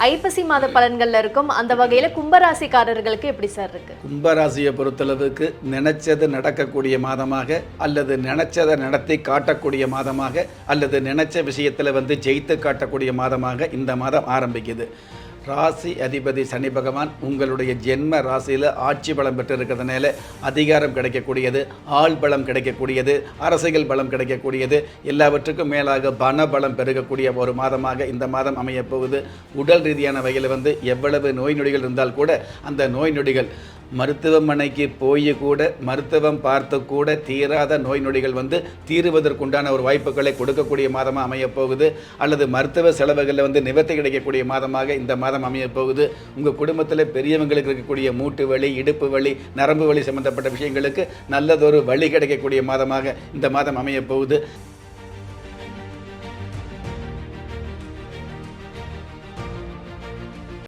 ஐப்பசி மாத பலன்கள்ல இருக்கும். அந்த வகையில கும்பராசிக்காரர்களுக்கு எப்படி சார் இருக்கு? கும்பராசியை பொறுத்தளவுக்கு நினைச்சது நடக்கக்கூடிய மாதமாக, அல்லது நினைச்சதை நடத்தி காட்டக்கூடிய மாதமாக, அல்லது நினைச்ச விஷயத்தில் ஜெயித்து காட்டக்கூடிய மாதமாக இந்த மாதம் ஆரம்பிக்குது. ராசி அதிபதி சனி பகவான் உங்களுடைய ஜென்ம ராசியில் ஆட்சி பலம் பெற்றிருக்கிறதுனால அதிகாரம் கிடைக்கக்கூடியது, ஆள் பலம் கிடைக்கக்கூடியது, அரசியல் பலம் கிடைக்கக்கூடியது, எல்லாவற்றுக்கும் மேலாக பண பலம் பெருகக்கூடிய ஒரு மாதமாக இந்த மாதம் அமையப்போகுது. உடல் ரீதியான வகையில் எவ்வளவு நோய் நொடிகள் இருந்தால் கூட அந்த நோய் நொடிகள் மருத்துவமனைக்கு போய் கூட மருத்துவம் பார்த்து கூட தீராத நோய் நொடிகள் தீருவதற்குண்டான ஒரு வாய்ப்புகளை கொடுக்கக்கூடிய மாதமாக அமையப்போகுது. அல்லது மருத்துவ செலவுகளில் நிவர்த்தி கிடைக்கக்கூடிய மாதமாக இந்த மாதம் அமையப்போகுது. உங்கள் குடும்பத்தில் பெரியவங்களுக்கு இருக்கக்கூடிய மூட்டு வலி, இடுப்பு வலி, நரம்பு வலி சம்பந்தப்பட்ட விஷயங்களுக்கு நல்லதொரு வழி கிடைக்கக்கூடிய மாதமாக இந்த மாதம் அமையப்போகுது.